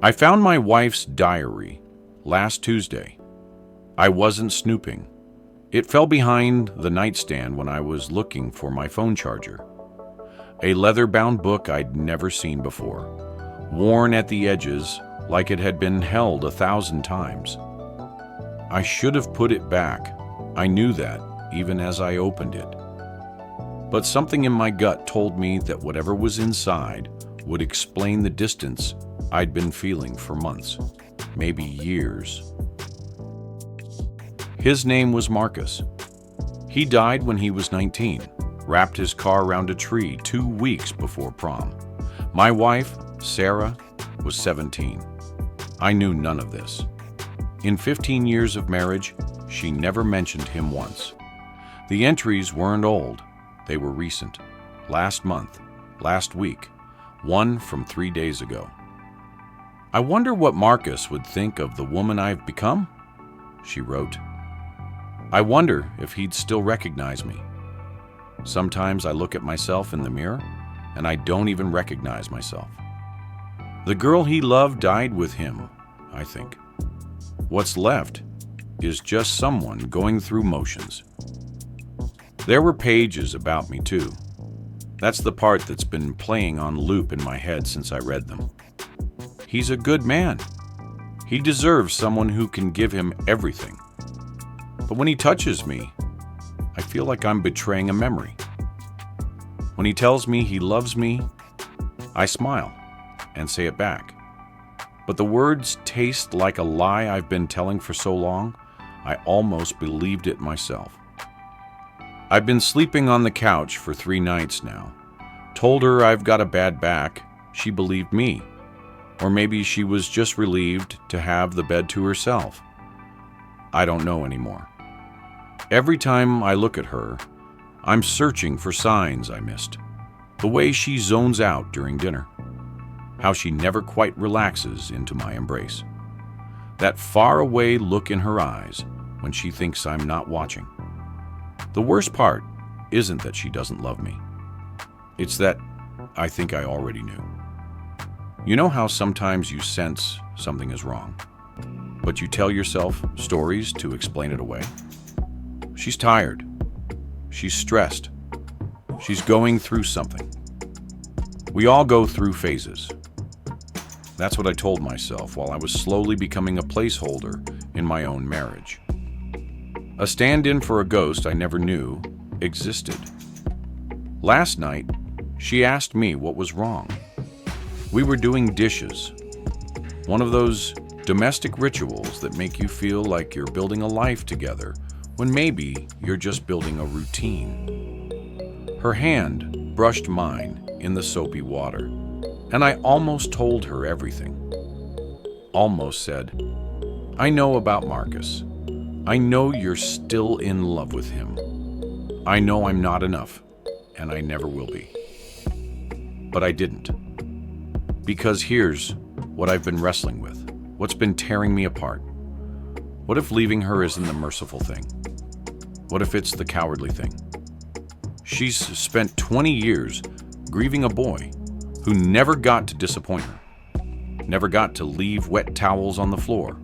I found my wife's diary last Tuesday. I wasn't snooping. It fell behind the nightstand when I was looking for my phone charger. A leather-bound book I'd never seen before, worn at the edges like it had been held 1,000 times. I should have put it back. I knew that, even as I opened it. But something in my gut told me that whatever was inside would explain the distance I'd been feeling for months, maybe years. His name was Marcus. He died when he was 19, wrapped his car around a tree 2 weeks before prom. My wife, Sarah, was 17. I knew none of this. In 15 years of marriage, she never mentioned him once. The entries weren't old. They were recent. Last month, last week, one from 3 days ago. I wonder what Marcus would think of the woman I've become, she wrote. I wonder if he'd still recognize me. Sometimes I look at myself in the mirror and I don't even recognize myself. The girl he loved died with him, I think. What's left is just someone going through motions. There were pages about me too. That's the part that's been playing on loop in my head since I read them. He's a good man. He deserves someone who can give him everything. But when he touches me, I feel like I'm betraying a memory. When he tells me he loves me, I smile and say it back. But the words taste like a lie I've been telling for so long, I almost believed it myself. I've been sleeping on the couch for 3 nights now. Told her I've got a bad back. She believed me. Or maybe she was just relieved to have the bed to herself. I don't know anymore. Every time I look at her, I'm searching for signs I missed. The way she zones out during dinner. How she never quite relaxes into my embrace. That faraway look in her eyes when she thinks I'm not watching. The worst part isn't that she doesn't love me. It's that I think I already knew. You know how sometimes you sense something is wrong, but you tell yourself stories to explain it away? She's tired. She's stressed. She's going through something. We all go through phases. That's what I told myself while I was slowly becoming a placeholder in my own marriage. A stand-in for a ghost I never knew existed. Last night, she asked me what was wrong. We were doing dishes, one of those domestic rituals that make you feel like you're building a life together when maybe you're just building a routine. Her hand brushed mine in the soapy water, and I almost told her everything. Almost said, I know about Marcus. I know you're still in love with him. I know I'm not enough, and I never will be. But I didn't. Because here's what I've been wrestling with, what's been tearing me apart. What if leaving her isn't the merciful thing? What if it's the cowardly thing? She's spent 20 years grieving a boy who never got to disappoint her, never got to leave wet towels on the floor,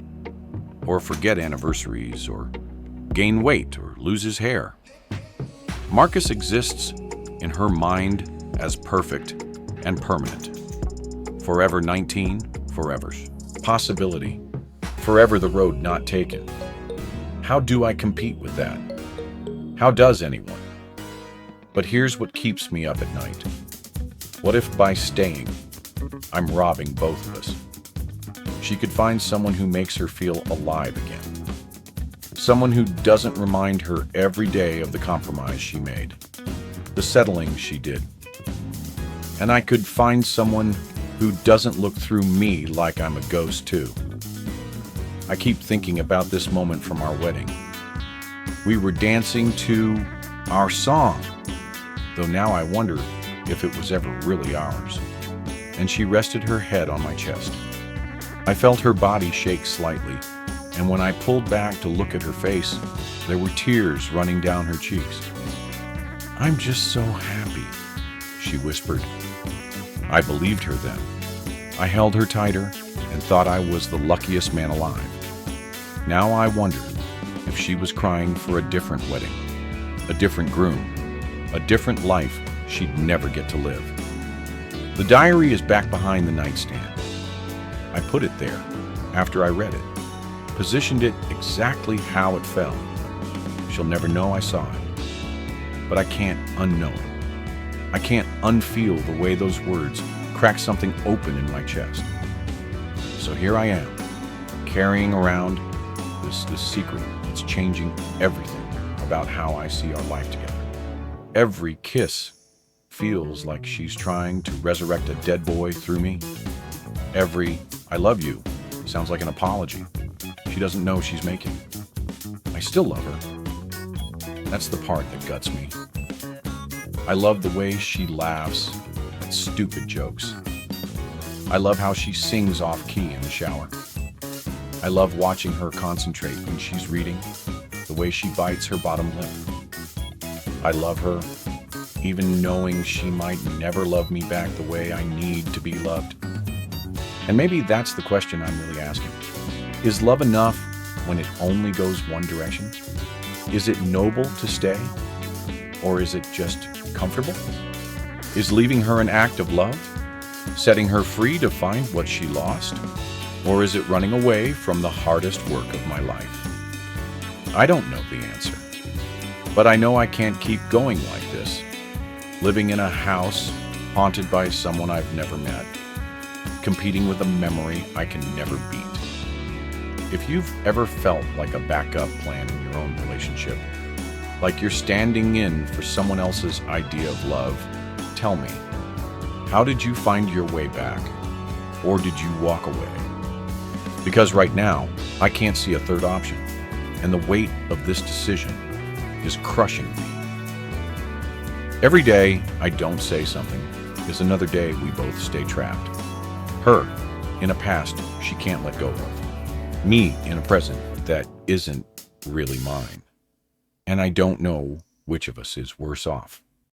or forget anniversaries, or gain weight, or lose his hair. Marcus exists in her mind as perfect and permanent. Forever 19, forever's possibility. Forever the road not taken. How do I compete with that? How does anyone? But here's what keeps me up at night. What if by staying, I'm robbing both of us? She could find someone who makes her feel alive again. Someone who doesn't remind her every day of the compromise she made, the settling she did. And I could find someone who doesn't look through me like I'm a ghost too. I keep thinking about this moment from our wedding. We were dancing to our song, though now I wonder if it was ever really ours. And she rested her head on my chest. I felt her body shake slightly, and when I pulled back to look at her face, there were tears running down her cheeks. I'm just so happy, she whispered. I believed her then. I held her tighter and thought I was the luckiest man alive. Now I wonder if she was crying for a different wedding, a different groom, a different life she'd never get to live. The diary is back behind the nightstand. I put it there after I read it, positioned it exactly how it fell. She'll never know I saw it, but I can't unknow it. I can't unfeel the way those words crack something open in my chest. So here I am, carrying around this secret that's changing everything about how I see our life together. Every kiss feels like she's trying to resurrect a dead boy through me. Every "I love you" sounds like an apology she doesn't know she's making. I still love her. That's the part that guts me. I love the way she laughs at stupid jokes. I love how she sings off key in the shower. I love watching her concentrate when she's reading, the way she bites her bottom lip. I love her, even knowing she might never love me back the way I need to be loved. And maybe that's the question I'm really asking. Is love enough when it only goes one direction? Is it noble to stay? Or is it just comfortable? Is leaving her an act of love? Setting her free to find what she lost? Or is it running away from the hardest work of my life? I don't know the answer. But I know I can't keep going like this, living in a house haunted by someone I've never met, competing with a memory I can never beat. If you've ever felt like a backup plan in your own relationship, like you're standing in for someone else's idea of love, tell me, how did you find your way back? Or did you walk away? Because right now, I can't see a third option, and the weight of this decision is crushing me. Every day I don't say something is another day we both stay trapped. Her in a past she can't let go of. Me in a present that isn't really mine. And I don't know which of us is worse off.